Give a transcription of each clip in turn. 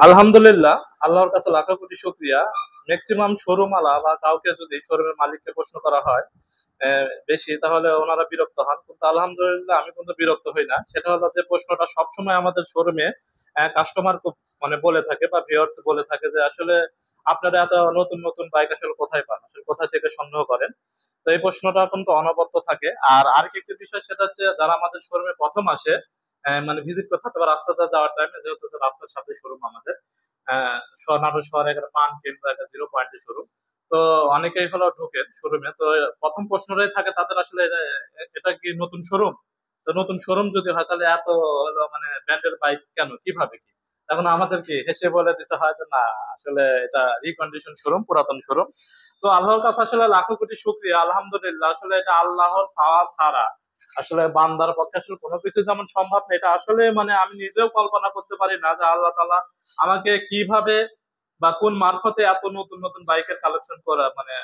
আলহামদুলিল্লাহ, আল্লাহর কাছে লাখো কোটি শুকরিয়া। ম্যাক্সিমাম শোরুম আলা বা কাউকে যদি শোরুমের মালিককে প্রশ্ন করা হয় বেশি, তাহলে ওনারা বিরক্ত হন, কিন্তু আলহামদুলিল্লাহ আমি কিন্তু বিরক্ত হই না। সেটা হলো যে প্রশ্নটা সবসময় আমাদের শোরুমে কাস্টমার খুব মানে বলে থাকে বা ভিউয়ার্স বলে থাকে যে আসলে আপনারা এত নতুন নতুন বাইক আসলে কোথায় পান, আসলে কোথা থেকে সংগ্রহ করেন। তো এই প্রশ্নটা কিন্তু অনবরত থাকে। আর আরেকটি বিষয়, সেটা হচ্ছে যারা আমাদের শোরুমে প্রথম আসে, মানে ভিজিট করতে অথবা রাস্তাতে যাওয়ার টাইমে, যেহেতু রাস্তার সাথে শোরুম আমাদের, নাটোর শহরে একটা পান কিংবা একটা জিরো পয়েন্টের শোরুম। তো অনেকেই হলো ঢোকেন শোরুমে, তো প্রথম প্রশ্নটাই থাকে তাদের আসলে এটা কি নতুন শোরুম? তো নতুন শোরুম যদি হয় তাহলে এত হলো মানে ব্র্যান্ডের বাইক কেন, কিভাবে কি? এখন আমাদেরকে হেসে বলে দিতে হয় যে না, আসলে এটা রিকন্ডিশন শোরুম, পুরাতন শোরুম। তো আল্লাহর কাছে আসলে লাখো কোটি শুকরিয়া, আলহামদুলিল্লাহ। আসলে এটা আল্লাহর চাওয়া ছাড়া আসলে বান্দার পক্ষে আসলে কোনো কিছু যেমন সম্ভব না, এটা আসলে মানে আমি নিজেও কল্পনা করতে পারি না যে আল্লাহ তাআলা আমাকে কিভাবে বা কোন মারফতে এত নতুন নতুন বাইকের কালেকশন করা মানে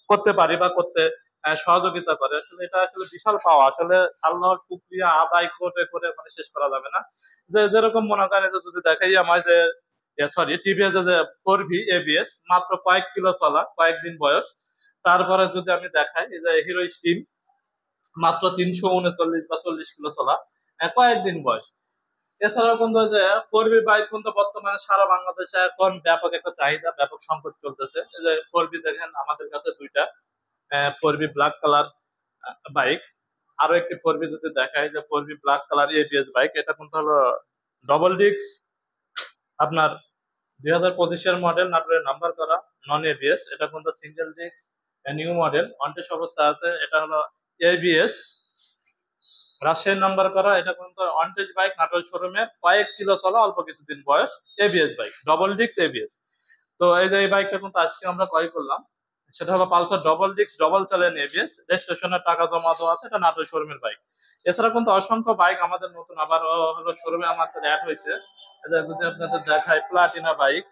করতে পারি বা করতে সহযোগিতা করে। আসলে এটা আসলে বিশাল পাওয়া। আসলে আল্লাহর শুকরিয়া আদায় করে করে মানে শেষ করা যাবে না। যে যেরকম মনে করেন, যে যদি দেখাই আমার যে সরি টিভিএস যে 4V এবিএস, মাত্র কয়েক কিলো চলা, কয়েকদিন বয়স। তারপরে যদি আমি দেখাই এই যে হিরো স্টিম, মাত্র 339 বা 40 কিলো চলা, কয়েকদিন বয়স। এছাড়াও কিন্তু ওই যে কর্মী বাইক কিন্তু বর্তমানে সারা বাংলাদেশে এখন ব্যাপক একটা চাহিদা, ব্যাপক সংকট চলতেছে। এই যে কর্মী দেখেন আমাদের কাছে দুইটা, ফোরবি ব্ল্যাক কালার বাইক। আরো একটি ফোরবি যদি দেখায়, যে ফোরবি ব্ল্যাক কালার এবিএস বাইক, এটা কিন্তু হলো ডবল ডিস্ক, আপনার 2025-এর মডেল, নাটোরের নাম্বার করা, নন এবিএস। এটা কিন্তু single disc, new model, on test অবস্থা আছে। এটা হলো এবিএস, রাজশাহীর নাম্বার করা। এটা কিন্তু অনটেস্ট বাইক, নাটোর শোরুমে, কয়েক কিলো চলা, অল্প কিছুদিন বয়স, ABS bike, double disc ABS. তো এই যে এই বাইকটা কিন্তু আজকে আমরা ক্রয় করলাম। সেটা হলো Pulsar double disc double channel ABS, রেজিস্ট্রেশনের টাকা জমা দেওয়া আছে। এটা নাটোর শোরুমের বাইক। এছাড়া কিন্তু অসংখ্য বাইক আমাদের নতুন আবার হলো শোরুমে আমাদের অ্যাড হয়েছে। এই যে যদি আপনাদের দেখায় প্লাটিনা বাইক,